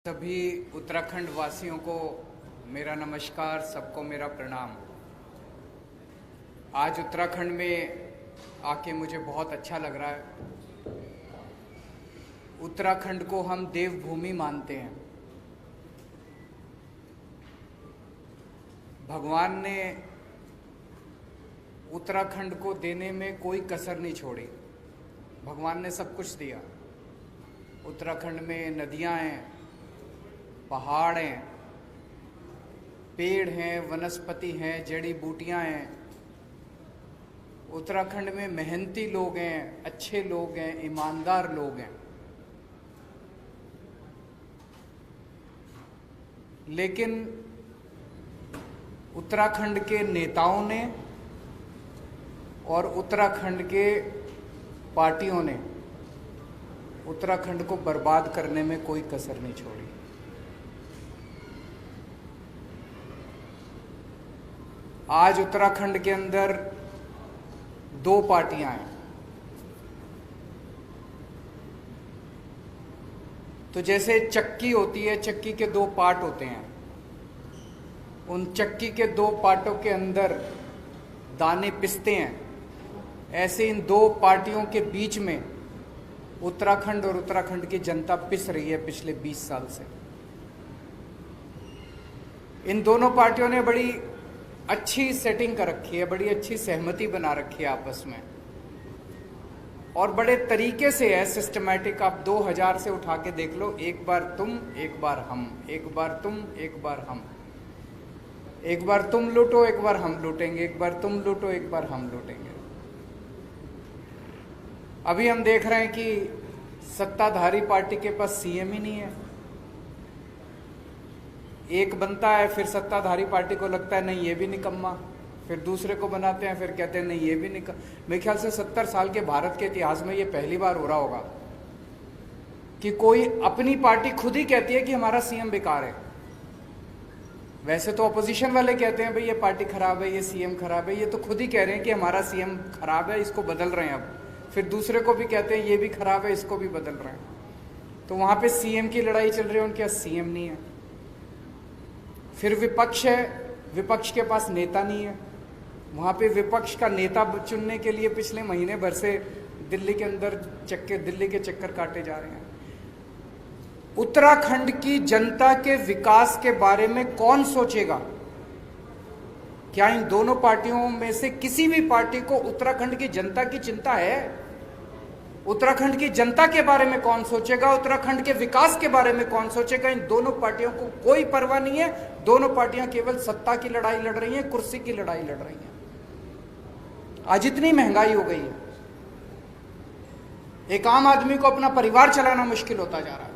सभी उत्तराखंड वासियों को मेरा नमस्कार, सबको मेरा प्रणाम। आज उत्तराखंड में आके मुझे बहुत अच्छा लग रहा है। उत्तराखंड को हम देवभूमि मानते हैं। भगवान ने उत्तराखंड को देने में कोई कसर नहीं छोड़ी। भगवान ने सब कुछ दिया। उत्तराखंड में नदियां हैं, पहाड़ हैं, पेड़ हैं, वनस्पति हैं, जड़ी बूटियां हैं। उत्तराखंड में मेहनती लोग हैं, अच्छे लोग हैं, ईमानदार लोग हैं। लेकिन उत्तराखंड के नेताओं ने और उत्तराखंड के पार्टियों ने उत्तराखंड को बर्बाद करने में कोई कसर नहीं छोड़ी। आज उत्तराखंड के अंदर दो पार्टियां हैं। तो जैसे चक्की होती है, चक्की के दो पार्ट होते हैं। उन चक्की के दो पार्टों के अंदर दाने पिसते हैं। ऐसे इन दो पार्टियों के बीच में उत्तराखंड और उत्तराखंड की जनता पिस रही है पिछले 20 साल से। इन दोनों पार्टियों ने बड़ी अच्छी सेटिंग कर रखी है, बड़ी अच्छी सहमति बना रखी है आपस में, और बड़े तरीके से है, सिस्टमैटिक। आप 2000 से उठा के देख लो, एक बार तुम, एक बार हम, एक बार तुम, एक बार हम, एक बार तुम लूटो, एक बार हम लूटेंगे, एक बार तुम लूटो, एक बार हम लूटेंगे। अभी हम देख रहे हैं कि सत्ताधारी पार्टी के पास सीएम ही नहीं है। एक बनता है, फिर सत्ताधारी पार्टी को लगता है नहीं ये भी निकम्मा, फिर दूसरे को बनाते हैं, फिर कहते हैं नहीं ये भी मेरे ख्याल से 70 साल के भारत के इतिहास में ये पहली बार हो रहा होगा कि कोई अपनी पार्टी खुद ही कहती है कि हमारा सीएम बेकार है। वैसे तो अपोजिशन वाले कहते हैं भाई ये पार्टी खराब है, ये सीएम खराब है। ये तो खुद ही कह रहे हैं कि हमारा सीएम खराब है, इसको बदल रहे हैं। अब फिर दूसरे को भी कहते हैं ये भी खराब है, इसको भी बदल रहे हैं। तो वहां पे सीएम की लड़ाई चल रही है, उनके पास सीएम नहीं है। फिर विपक्ष है, विपक्ष के पास नेता नहीं है। वहां पे विपक्ष का नेता चुनने के लिए पिछले महीने भर से दिल्ली के अंदर दिल्ली के चक्कर काटे जा रहे हैं। उत्तराखंड की जनता के विकास के बारे में कौन सोचेगा? क्या इन दोनों पार्टियों में से किसी भी पार्टी को उत्तराखंड की जनता की चिंता है? उत्तराखंड की जनता के बारे में कौन सोचेगा? उत्तराखंड के विकास के बारे में कौन सोचेगा? इन दोनों पार्टियों को कोई परवाह नहीं है। दोनों पार्टियां केवल सत्ता की लड़ाई लड़ रही हैं, कुर्सी की लड़ाई लड़ रही हैं। आज इतनी महंगाई हो गई है, एक आम आदमी को अपना परिवार चलाना मुश्किल होता जा रहा है।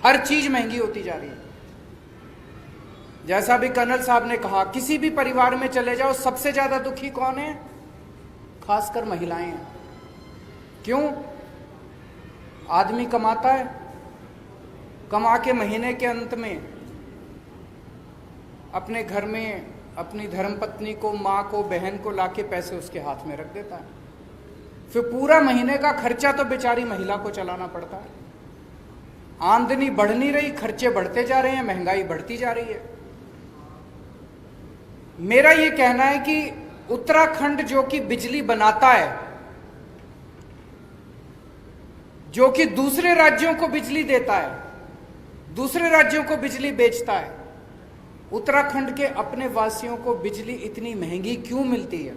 हर चीज महंगी होती जा रही है। जैसा भी कर्नल साहब ने कहा, किसी भी परिवार में चले जाओ, सबसे ज्यादा दुखी कौन है? खासकर महिलाएं हैं। क्यों? आदमी कमाता है, कमा के महीने के अंत में अपने घर में अपनी धर्मपत्नी को, मां को, बहन को लाके पैसे उसके हाथ में रख देता है। फिर पूरा महीने का खर्चा तो बेचारी महिला को चलाना पड़ता है। आमदनी बढ़ नहीं रही, खर्चे बढ़ते जा रहे हैं, महंगाई बढ़ती जा रही है। मेरा यह कहना है कि उत्तराखंड जो कि बिजली बनाता है, जो कि दूसरे राज्यों को बिजली देता है, दूसरे राज्यों को बिजली बेचता है, उत्तराखंड के अपने वासियों को बिजली इतनी महंगी क्यों मिलती है?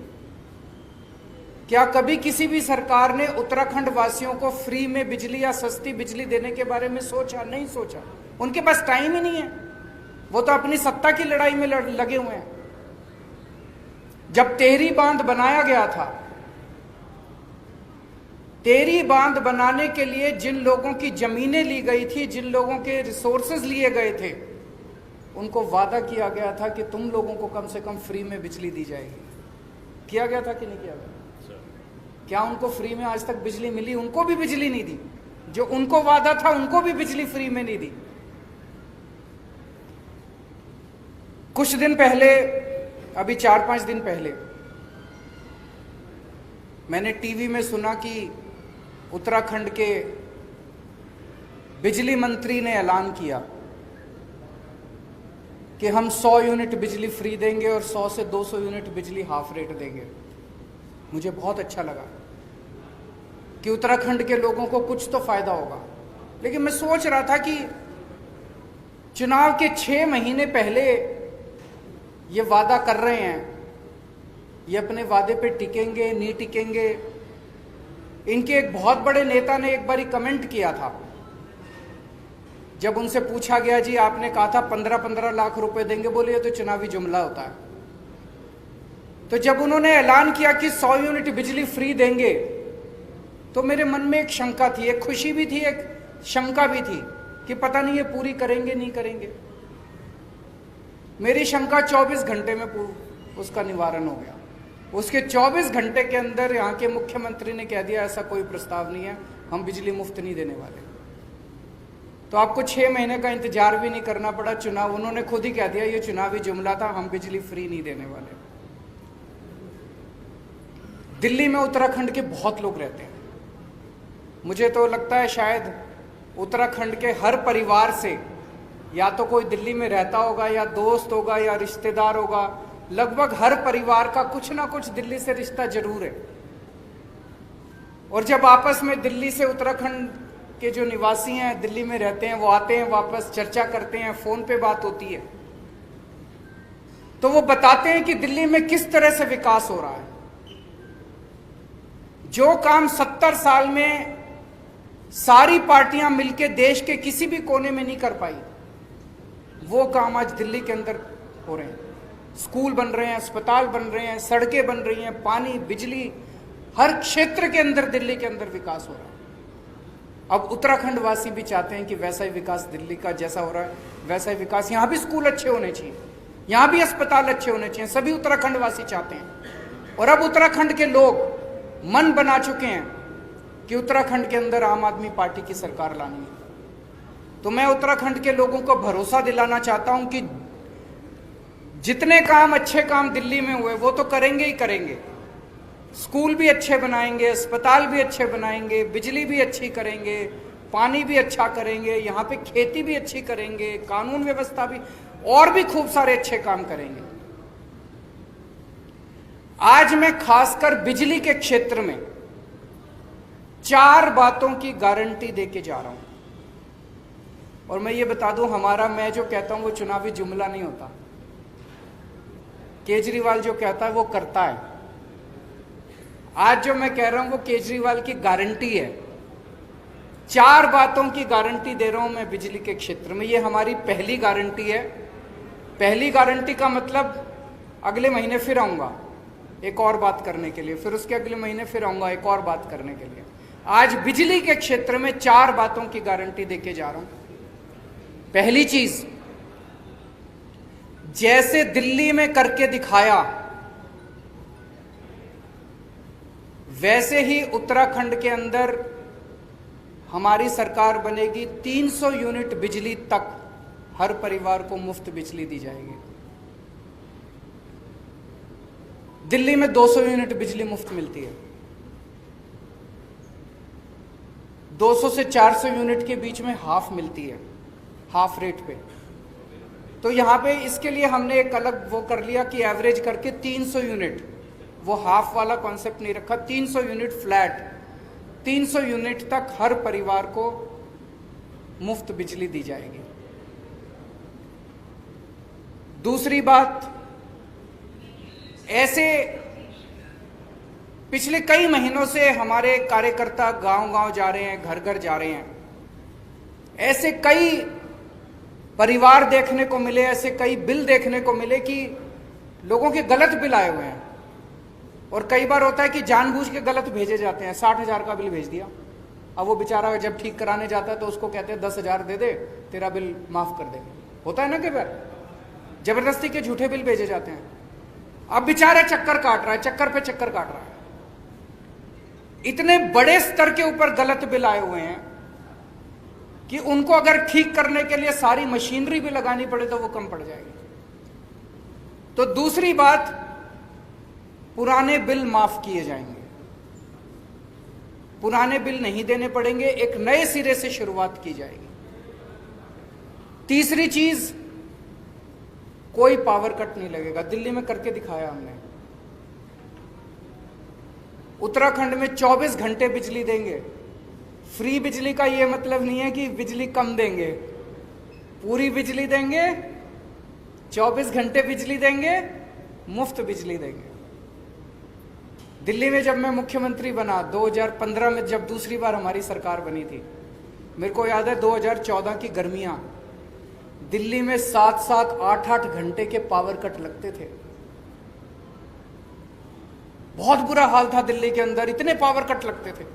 क्या कभी किसी भी सरकार ने उत्तराखंड वासियों को फ्री में बिजली या सस्ती बिजली देने के बारे में सोचा? नहीं सोचा। उनके पास टाइम ही नहीं है। वो तो अपनी सत्ता की लड़ाई में लगे हुए हैं। जब टेहरी बांध बनाया गया था, टेहरी बांध बनाने के लिए जिन लोगों की जमीनें ली गई थी, जिन लोगों के रिसोर्सेज लिए गए थे, उनको वादा किया गया था कि तुम लोगों को कम से कम फ्री में बिजली दी जाएगी। किया गया था कि नहीं किया गया? क्या उनको फ्री में आज तक बिजली मिली? उनको भी बिजली नहीं दी। जो उनको वादा था, उनको भी बिजली फ्री में नहीं दी। कुछ दिन पहले, अभी 4-5 दिन पहले मैंने टीवी में सुना कि उत्तराखंड के बिजली मंत्री ने ऐलान किया कि हम 100 यूनिट बिजली फ्री देंगे और 100 से 200 यूनिट बिजली हाफ रेट देंगे। मुझे बहुत अच्छा लगा कि उत्तराखंड के लोगों को कुछ तो फायदा होगा। लेकिन मैं सोच रहा था कि चुनाव के 6 महीने पहले ये वादा कर रहे हैं, ये अपने वादे पे टिकेंगे नहीं टिकेंगे। इनके एक बहुत बड़े नेता ने एक बारी कमेंट किया था, जब उनसे पूछा गया जी आपने कहा था 15-15 लाख रुपए देंगे, बोले ये तो चुनावी जुमला होता है। तो जब उन्होंने ऐलान किया कि 100 यूनिट बिजली फ्री देंगे, तो मेरे मन में एक शंका थी, एक खुशी भी थी, एक शंका भी थी कि पता नहीं ये पूरी करेंगे नहीं करेंगे। मेरी शंका 24 घंटे में उसका निवारण हो गया। उसके 24 घंटे के अंदर यहाँ के मुख्यमंत्री ने कह दिया ऐसा कोई प्रस्ताव नहीं है, हम बिजली मुफ्त नहीं देने वाले। तो आपको 6 महीने का इंतजार भी नहीं करना पड़ा। चुनाव उन्होंने खुद ही कह दिया ये चुनावी जुमला था, हम बिजली फ्री नहीं देने वाले। दिल्ली में उत्तराखंड के बहुत लोग रहते हैं। मुझे तो लगता है शायद उत्तराखंड के हर परिवार से या तो कोई दिल्ली में रहता होगा, या दोस्त होगा, या रिश्तेदार होगा। लगभग हर परिवार का कुछ ना कुछ दिल्ली से रिश्ता जरूर है। और जब आपस में दिल्ली से उत्तराखंड के जो निवासी हैं, दिल्ली में रहते हैं, वो आते हैं वापस, चर्चा करते हैं, फोन पे बात होती है, तो वो बताते हैं कि दिल्ली में किस तरह से विकास हो रहा है। जो काम 70 साल में सारी पार्टियां मिलकर देश के किसी भी कोने में नहीं कर पाई, वो काम आज दिल्ली के अंदर हो रहे हैं। स्कूल बन रहे हैं, अस्पताल बन रहे हैं, सड़कें बन रही हैं, पानी, बिजली, हर क्षेत्र के अंदर दिल्ली के अंदर विकास हो रहा है। अब उत्तराखंड वासी भी चाहते हैं कि वैसा ही विकास दिल्ली का जैसा हो रहा है वैसा ही विकास यहां भी, स्कूल अच्छे होने चाहिए, यहां भी अस्पताल अच्छे होने चाहिए, सभी उत्तराखंड वासी चाहते हैं। और अब उत्तराखंड के लोग मन बना चुके हैं कि उत्तराखंड के अंदर आम आदमी पार्टी की सरकार लानी है। तो मैं उत्तराखंड के लोगों को भरोसा दिलाना चाहता हूं कि जितने काम, अच्छे काम दिल्ली में हुए वो तो करेंगे ही करेंगे। स्कूल भी अच्छे बनाएंगे, अस्पताल भी अच्छे बनाएंगे, बिजली भी अच्छी करेंगे, पानी भी अच्छा करेंगे, यहाँ पे खेती भी अच्छी करेंगे, कानून व्यवस्था भी, और भी खूब सारे अच्छे काम करेंगे। आज मैं खासकर बिजली के क्षेत्र में 4 बातों की गारंटी देके जा रहा हूं। और मैं ये बता दूं, हमारा, मैं जो कहता हूं वो चुनावी जुमला नहीं होता। केजरीवाल जो कहता है वो करता है। आज जो मैं कह रहा हूं वो केजरीवाल की गारंटी है। 4 बातों की गारंटी दे रहा हूं मैं बिजली के क्षेत्र में। ये हमारी पहली गारंटी है। पहली गारंटी का मतलब अगले महीने फिर आऊंगा एक और बात करने के लिए, फिर उसके अगले महीने फिर आऊंगा एक और बात करने के लिए। आज बिजली के क्षेत्र में 4 बातों की गारंटी देके जा रहा हूं। पहली चीज, जैसे दिल्ली में करके दिखाया वैसे ही उत्तराखंड के अंदर हमारी सरकार बनेगी। 300 यूनिट बिजली तक हर परिवार को मुफ्त बिजली दी जाएगी। दिल्ली में 200 यूनिट बिजली मुफ्त मिलती है, 200 से 400 यूनिट के बीच में हाफ मिलती है, हाफ रेट पे। तो यहां पे इसके लिए हमने एक अलग वो कर लिया कि एवरेज करके 300 यूनिट, वो हाफ वाला कॉन्सेप्ट नहीं रखा, 300 यूनिट फ्लैट, 300 यूनिट तक हर परिवार को मुफ्त बिजली दी जाएगी। दूसरी बात, ऐसे पिछले कई महीनों से हमारे कार्यकर्ता गांव-गांव जा रहे हैं, घर-घर जा रहे हैं। ऐसे कई परिवार देखने को मिले, ऐसे कई बिल देखने को मिले कि लोगों के गलत बिल आए हुए हैं। और कई बार होता है कि जानबूझ के गलत भेजे जाते हैं। 60,000 का बिल भेज दिया, अब वो बेचारा जब ठीक कराने जाता है तो उसको कहते हैं 10,000 दे दे, तेरा बिल माफ कर देंगे। होता है ना, कई बार जबरदस्ती के झूठे बिल भेजे जाते हैं। अब बेचारा चक्कर काट रहा है, चक्कर पे चक्कर काट रहा है। इतने बड़े स्तर के ऊपर गलत बिल आए हुए हैं कि उनको अगर ठीक करने के लिए सारी मशीनरी भी लगानी पड़े तो वो कम पड़ जाएगी। तो दूसरी बात, पुराने बिल माफ किए जाएंगे, पुराने बिल नहीं देने पड़ेंगे, एक नए सिरे से शुरुआत की जाएगी। तीसरी चीज, कोई पावर कट नहीं लगेगा। दिल्ली में करके दिखाया हमने। उत्तराखंड में 24 घंटे बिजली देंगे। फ्री बिजली का यह मतलब नहीं है कि बिजली कम देंगे, पूरी बिजली देंगे, 24 घंटे बिजली देंगे, मुफ्त बिजली देंगे। दिल्ली में जब मैं मुख्यमंत्री बना 2015 में, जब दूसरी बार हमारी सरकार बनी थी, मेरे को याद है 2014 की गर्मियां, दिल्ली में 7-7, 8-8 घंटे के पावर कट लगते थे। बहुत बुरा हाल था दिल्ली के अंदर, इतने पावर कट लगते थे।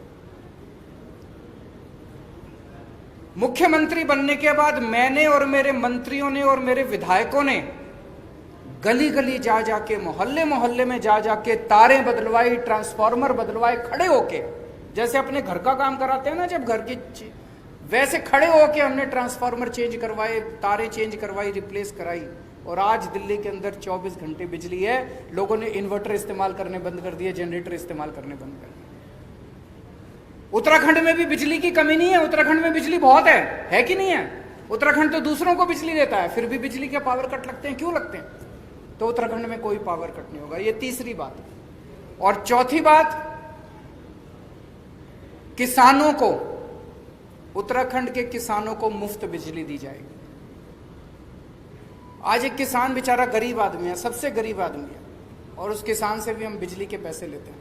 मुख्यमंत्री बनने के बाद मैंने और मेरे मंत्रियों ने और मेरे विधायकों ने गली गली जा जाके, मोहल्ले मोहल्ले में जा जाके तारें बदलवाई, ट्रांसफार्मर बदलवाए, खड़े होके, जैसे अपने घर का काम कराते हैं ना जब घर की, वैसे खड़े होके हमने ट्रांसफार्मर चेंज करवाए, तारें चेंज करवाई, रिप्लेस कराई। और आज दिल्ली के अंदर 24 घंटे बिजली है। लोगों ने इन्वर्टर इस्तेमाल करने बंद कर दिए, जनरेटर इस्तेमाल करने बंद कर दिए। उत्तराखंड में भी बिजली की कमी नहीं है, उत्तराखंड में बिजली बहुत है कि नहीं है? उत्तराखंड तो दूसरों को बिजली देता है, फिर भी बिजली के पावर कट लगते हैं। क्यों लगते हैं? तो उत्तराखंड में कोई पावर कट नहीं होगा। ये तीसरी बात। और चौथी बात, किसानों को, उत्तराखंड के किसानों को मुफ्त बिजली दी जाएगी। आज एक किसान बेचारा गरीब आदमी है, सबसे गरीब आदमी है, और उस किसान से भी हम बिजली के पैसे लेते हैं।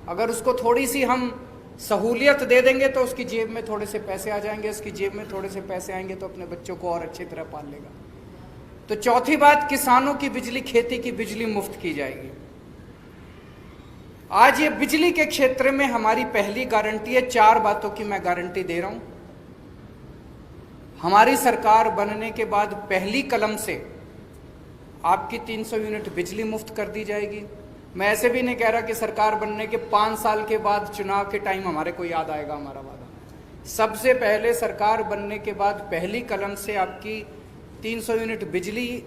अगर उसको थोड़ी सी हम सहूलियत दे देंगे तो उसकी जेब में थोड़े से पैसे आ जाएंगे, उसकी जेब में थोड़े से पैसे आएंगे तो अपने बच्चों को और अच्छी तरह पाल लेगा। तो चौथी बात, किसानों की बिजली, खेती की बिजली मुफ्त की जाएगी। आज ये बिजली के क्षेत्र में हमारी पहली गारंटी है। 4 बातों की मैं गारंटी दे रहा हूं। हमारी सरकार बनने के बाद पहली कलम से आपकी 300 यूनिट बिजली मुफ्त कर दी जाएगी। मैं ऐसे भी नहीं कह रहा कि सरकार बनने के 5 साल के बाद चुनाव के टाइम हमारे को याद आएगा हमारा वादा। सबसे पहले सरकार बनने के बाद पहली कलम से आपकी 300 यूनिट बिजली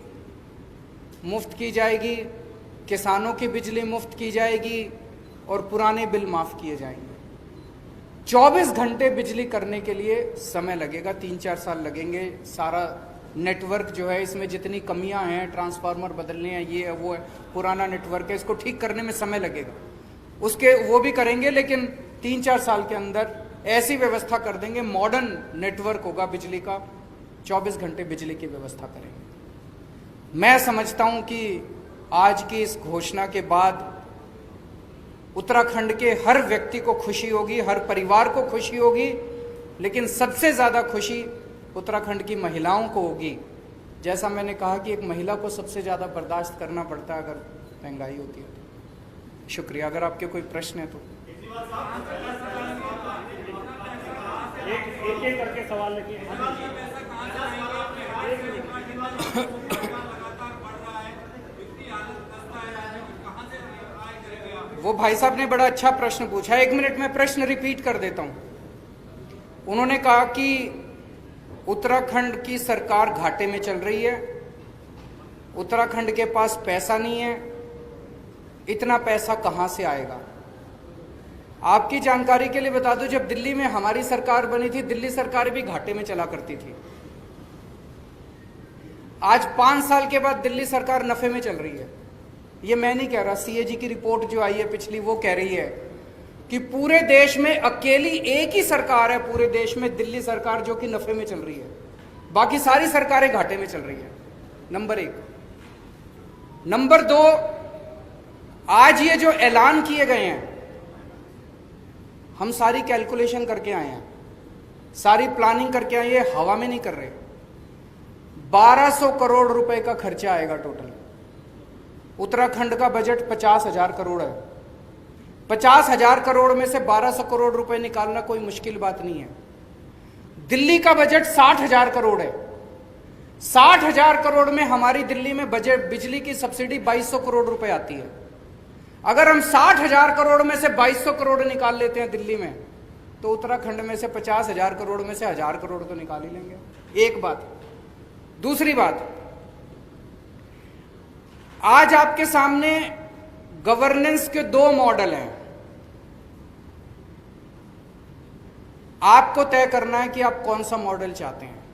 मुफ्त की जाएगी, किसानों की बिजली मुफ्त की जाएगी और पुराने बिल माफ किए जाएंगे। 24 घंटे बिजली करने के लिए समय लगेगा, 3-4 साल लगेंगे। सारा नेटवर्क जो है, इसमें जितनी कमियां हैं, ट्रांसफार्मर बदलने हैं, ये है वो है, पुराना नेटवर्क है, इसको ठीक करने में समय लगेगा। उसके वो भी करेंगे, लेकिन 3-4 साल के अंदर ऐसी व्यवस्था कर देंगे, मॉडर्न नेटवर्क होगा बिजली का, 24 घंटे बिजली की व्यवस्था करेंगे। मैं समझता हूं कि आज की इस घोषणा के बाद उत्तराखंड के हर व्यक्ति को खुशी होगी, हर परिवार को खुशी होगी, लेकिन सबसे ज्यादा खुशी उत्तराखंड की महिलाओं को होगी। जैसा मैंने कहा कि एक महिला को सबसे ज्यादा बर्दाश्त करना पड़ता है अगर महंगाई होती है तो। शुक्रिया। अगर आपके कोई प्रश्न है तो एक करके सवाल लेके। वो भाई साहब ने बड़ा अच्छा प्रश्न पूछा। 1 मिनट में प्रश्न रिपीट कर देता हूं। उन्होंने कहा कि उत्तराखंड की सरकार घाटे में चल रही है, उत्तराखंड के पास पैसा नहीं है, इतना पैसा कहां से आएगा? आपकी जानकारी के लिए बता दूं, जब दिल्ली में हमारी सरकार बनी थी, दिल्ली सरकार भी घाटे में चला करती थी। आज 5 साल के बाद दिल्ली सरकार नफे में चल रही है। ये मैं नहीं कह रहा, सीएजी की रिपोर्ट जो आई है पिछली, वो कह रही है कि पूरे देश में अकेली एक ही सरकार है पूरे देश में, दिल्ली सरकार, जो कि नफे में चल रही है, बाकी सारी सरकारें घाटे में चल रही है। नंबर 1। नंबर 2, आज ये जो ऐलान किए गए हैं, हम सारी कैलकुलेशन करके आए हैं, सारी प्लानिंग करके आए हैं, हवा में नहीं कर रहे। 1200 करोड़ रुपए का खर्चा आएगा टोटल। उत्तराखंड का बजट 50,000 करोड़ है। 50,000 करोड़ में से 1200 करोड़ रुपए निकालना कोई मुश्किल बात नहीं है। दिल्ली का बजट 60,000 करोड़ है। 60,000 करोड़ में हमारी दिल्ली में बजट बिजली की सब्सिडी 2200 करोड़ रुपए आती है। अगर हम 60,000 करोड़ में से 2200 करोड़ निकाल लेते हैं दिल्ली में, तो उत्तराखंड में से 50,000 करोड़ में से 1000 करोड़ तो निकाल ही लेंगे। एक बात। दूसरी बात, आज आपके सामने गवर्नेंस के 2 मॉडल हैं। आपको तय करना है कि आप कौन सा मॉडल चाहते हैं।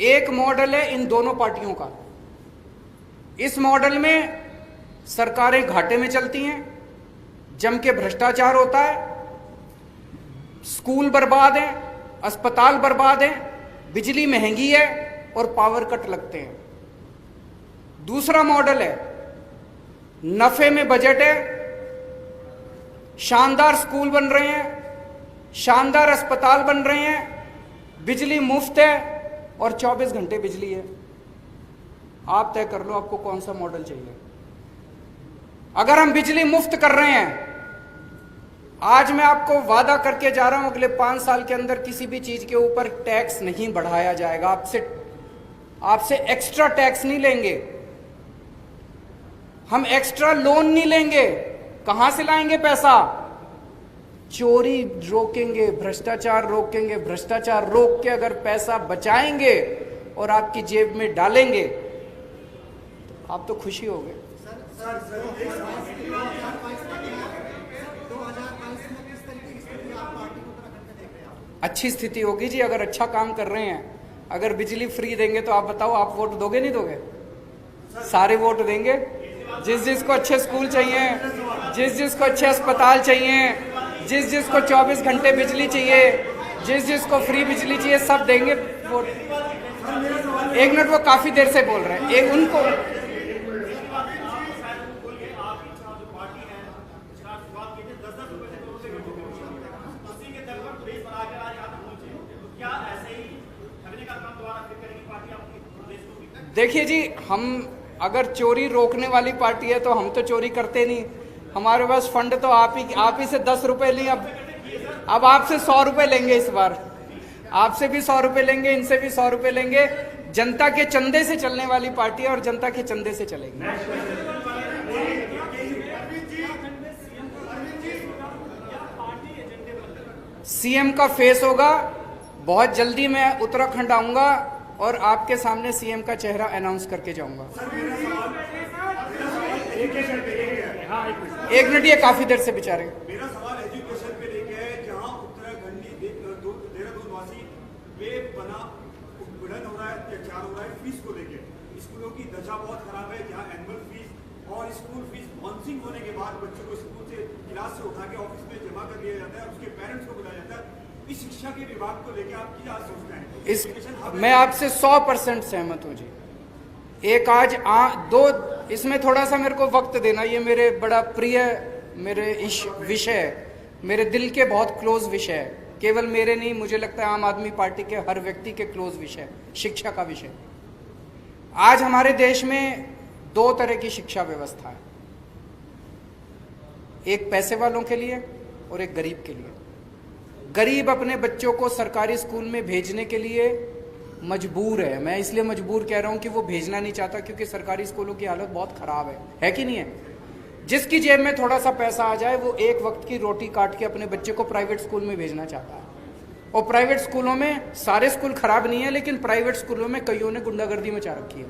एक मॉडल है इन दोनों पार्टियों का। इस मॉडल में सरकारें घाटे में चलती हैं, जम के भ्रष्टाचार होता है, स्कूल बर्बाद हैं, अस्पताल बर्बाद हैं, बिजली महंगी है और पावर कट लगते हैं। दूसरा मॉडल है नफे में बजट है, शानदार स्कूल बन रहे हैं, शानदार अस्पताल बन रहे हैं, बिजली मुफ्त है और 24 घंटे बिजली है। आप तय कर लो आपको कौन सा मॉडल चाहिए। अगर हम बिजली मुफ्त कर रहे हैं, आज मैं आपको वादा करके जा रहा हूं अगले 5 साल के अंदर किसी भी चीज के ऊपर टैक्स नहीं बढ़ाया जाएगा। आपसे एक्स्ट्रा टैक्स नहीं लेंगे, हम एक्स्ट्रा लोन नहीं लेंगे। कहां से लाएंगे पैसा? चोरी रोकेंगे, भ्रष्टाचार रोकेंगे, भ्रष्टाचार रोक के अगर पैसा बचाएंगे और आपकी जेब में डालेंगे तो आप तो खुशी हो गए। अच्छी स्थिति होगी जी अगर अच्छा काम कर रहे हैं। अगर बिजली फ्री देंगे तो आप बताओ, आप वोट दोगे नहीं दोगे? सारे वोट देंगे। जिस जिसको अच्छे स्कूल चाहिए, जिस जिसको अच्छे अस्पताल चाहिए, जिस जिसको 24 घंटे बिजली चाहिए, जिस जिसको फ्री बिजली चाहिए, सब देंगे वोट। एक मिनट, वो काफी देर से बोल रहे हैं। एक उनको देखिए जी, हम अगर चोरी रोकने वाली पार्टी है तो हम तो चोरी करते नहीं। हमारे पास फंड तो आप ही से 10 रुपए लिए। अब आपसे 100 रुपए लेंगे इस बार। आपसे भी 100 रुपए लेंगे, इनसे भी 100 रुपए लेंगे। जनता के चंदे से चलने वाली पार्टी है और जनता के चंदे से चलेगी। सीएम का फेस होगा। बहुत जल्दी मैं उत्तराखंड आऊंगा और आपके सामने सीएम का चेहरा अनाउंस करके जाऊंगा। एक मिनट, ये काफी देर से बेचारे। मेरा सवाल एजुकेशन पे लेके है, जहां उत्तराखंडी देहरादून वासी बेपना उत्पीड़न हो रहा है, अत्याचार हो रहा है फीस को लेके। स्कूलों की दशा बहुत खराब है, जहां एनुअल फीस और स्कूल फीस बाउंसिंग होने के बाद बच्चों को स्कूल से क्लास से उठा के ऑफिस में जमा कर दिया जाता है और उसके पेरेंट्स को बुलाया जाता है। इस शिक्षा के विभाग को लेकर आप क्या सोचते हैं? मैं आपसे 100% सहमत हूं जी। एक आज दो, इसमें थोड़ा सा मेरे को वक्त देना। ये मेरे बड़ा प्रिय मेरे विषय है, मेरे दिल के बहुत क्लोज विषय है। केवल मेरे नहीं, मुझे लगता है आम आदमी पार्टी के हर व्यक्ति के क्लोज विषय, शिक्षा का विषय। आज हमारे देश में 2 तरह की शिक्षा व्यवस्था है, एक पैसे वालों के लिए और एक गरीब के लिए। गरीब अपने बच्चों को सरकारी स्कूल में भेजने के लिए मजबूर है। मैं इसलिए मजबूर कह रहा हूं कि वो भेजना नहीं चाहता, क्योंकि सरकारी स्कूलों की हालत बहुत खराब है कि नहीं है? जिसकी जेब में थोड़ा सा पैसा आ जाए वो एक वक्त की रोटी काट के अपने बच्चे को प्राइवेट स्कूल में भेजना चाहता है। और प्राइवेट स्कूलों में, सारे स्कूल खराब नहीं है, लेकिन प्राइवेट स्कूलों में कईयों ने गुंडागर्दी मचा रखी है।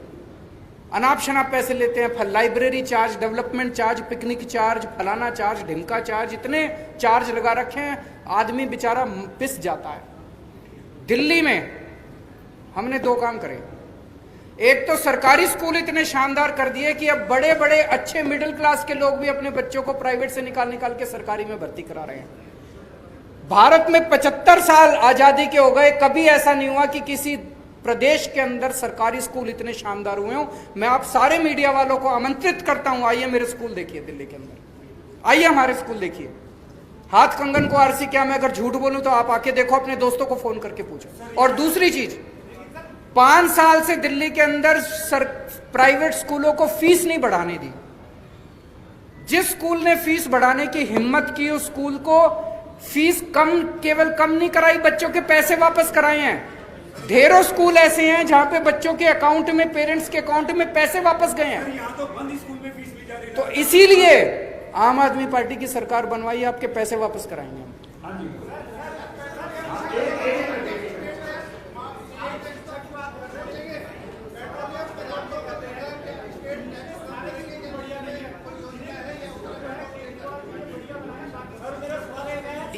अनाप शनाप पैसे लेते हैं, library charge, development charge, picnic charge, फलाना चार्ज, ढिमका चार्ज, इतने चार्ज लगा रखे हैं, आदमी बेचारा पिस जाता है। दिल्ली में हमने 2 काम करे। एक तो सरकारी स्कूल इतने शानदार कर दिए कि अब बड़े बड़े अच्छे मिडिल क्लास के लोग भी अपने बच्चों को प्राइवेट से निकाल के सरकारी में भर्ती करा रहे हैं। भारत में 75 साल आजादी के हो गए, कभी ऐसा नहीं हुआ कि किसी प्रदेश के अंदर सरकारी स्कूल इतने शानदार हुए हों। मैं आप सारे मीडिया वालों को आमंत्रित करता हूं, आइए मेरे स्कूल देखिए दिल्ली के अंदर, आइए हमारे स्कूल देखिए। हाथ कंगन को आरसी क्या, मैं अगर झूठ बोलूं तो आप आके देखो, अपने दोस्तों को फोन करके पूछो। और दूसरी चीज, 5 साल से दिल्ली के अंदर प्राइवेट स्कूलों को फीस नहीं बढ़ाने दी। जिस स्कूल ने फीस बढ़ाने की हिम्मत की, उस स्कूल को फीस केवल कम नहीं कराई, बच्चों के पैसे वापस कराए हैं। ढेरों स्कूल ऐसे हैं जहां पे बच्चों के अकाउंट में, पेरेंट्स के अकाउंट में पैसे वापस गए हैं। यहाँ तो बंद स्कूल में फीस ली जा रही है। तो इसीलिए आम आदमी पार्टी की सरकार बनवाई, आपके पैसे वापस कराएंगे हम।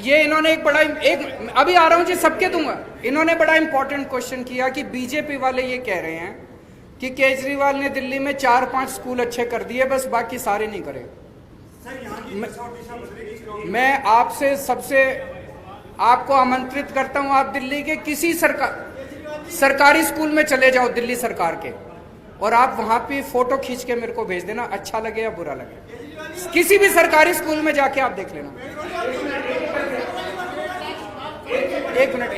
ये इन्होंने एक बड़ा एक अभी आ रहा हूं जी, सबके दूंगा। इन्होंने बड़ा इंपॉर्टेंट क्वेश्चन किया कि बीजेपी वाले ये कह रहे हैं कि केजरीवाल ने दिल्ली में 4-5 स्कूल अच्छे कर दिए, बस बाकी सारे नहीं करे। मैं आपसे सबसे आपको आमंत्रित करता हूं, आप दिल्ली के किसी सरकारी स्कूल में चले जाओ दिल्ली सरकार के, और आप वहां पे फोटो खींच के मेरे को भेज देना, अच्छा लगे या बुरा लगे। किसी भी सरकारी स्कूल में जाके आप देख लेना। एक मिनट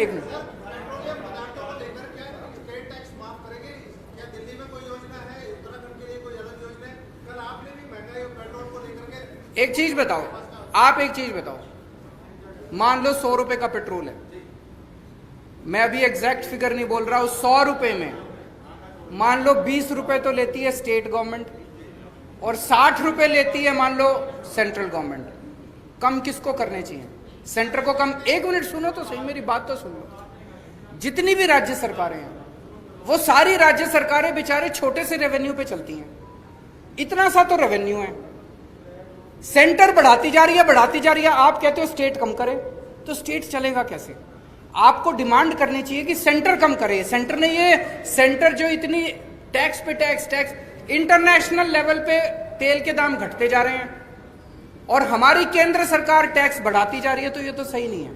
एक चीज बताओ, आप एक चीज बताओ, मान लो 100 रुपए का पेट्रोल है, मैं अभी एग्जैक्ट फिगर नहीं बोल रहा हूं, 100 रुपए में मान लो 20 रुपए तो लेती है स्टेट गवर्नमेंट और 60 रुपए लेती है मान लो सेंट्रल गवर्नमेंट। कम किसको करने चाहिए? सेंटर को कम। एक मिनट सुनो तो सही, मेरी बात तो सुन लो। जितनी भी राज्य सरकारें हैं वो सारी राज्य सरकारें बेचारे छोटे से रेवेन्यू पे चलती हैं, इतना सा तो रेवेन्यू है, सेंटर बढ़ाती जा रही है, आप कहते हो स्टेट कम करे, तो स्टेट चलेगा कैसे? आपको डिमांड करनी चाहिए कि सेंटर कम करे। सेंटर ने ये सेंटर जो इतनी टैक्स पे टैक्स इंटरनेशनल लेवल पे तेल के दाम घटते जा रहे हैं और हमारी केंद्र सरकार टैक्स बढ़ाती जा रही है, तो ये तो सही नहीं है।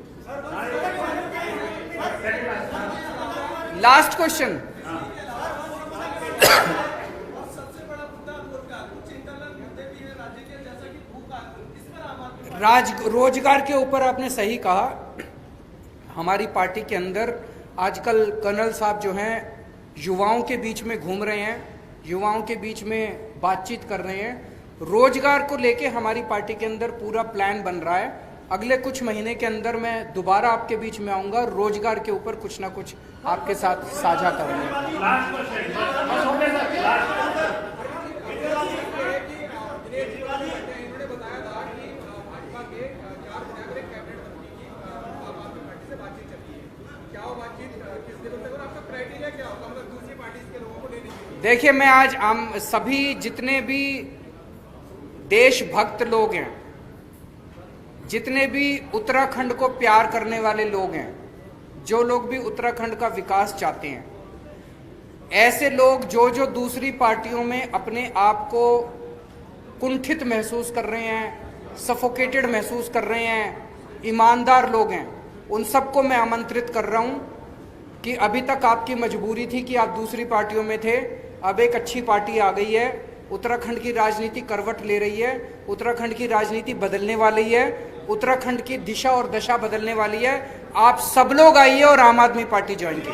लास्ट क्वेश्चन, रोजगार के ऊपर आपने सही कहा। हमारी पार्टी के अंदर आजकल कर्नल साहब जो हैं युवाओं के बीच में घूम रहे हैं, युवाओं के बीच में बातचीत कर रहे हैं। रोजगार को लेके हमारी पार्टी के अंदर पूरा प्लान बन रहा है। अगले कुछ महीने के अंदर मैं दोबारा आपके बीच में आऊंगा, रोजगार के ऊपर कुछ ना कुछ आपके साथ साझा करेंगे। देखिए, मैं आज हम सभी जितने भी देशभक्त लोग हैं, जितने भी उत्तराखंड को प्यार करने वाले लोग हैं, जो लोग भी उत्तराखंड का विकास चाहते हैं, ऐसे लोग जो दूसरी पार्टियों में अपने आप को कुंठित महसूस कर रहे हैं, सफोकेटेड महसूस कर रहे हैं, ईमानदार लोग हैं, उन सबको मैं आमंत्रित कर रहा हूं कि अभी तक आपकी मजबूरी थी कि आप दूसरी पार्टियों में थे, अब एक अच्छी पार्टी आ गई है, उत्तराखंड की राजनीति करवट ले रही है, उत्तराखंड की राजनीति बदलने वाली है, उत्तराखंड की दिशा और दशा बदलने वाली है। आप सब लोग आइए और आम आदमी पार्टी ज्वाइन कीजिए।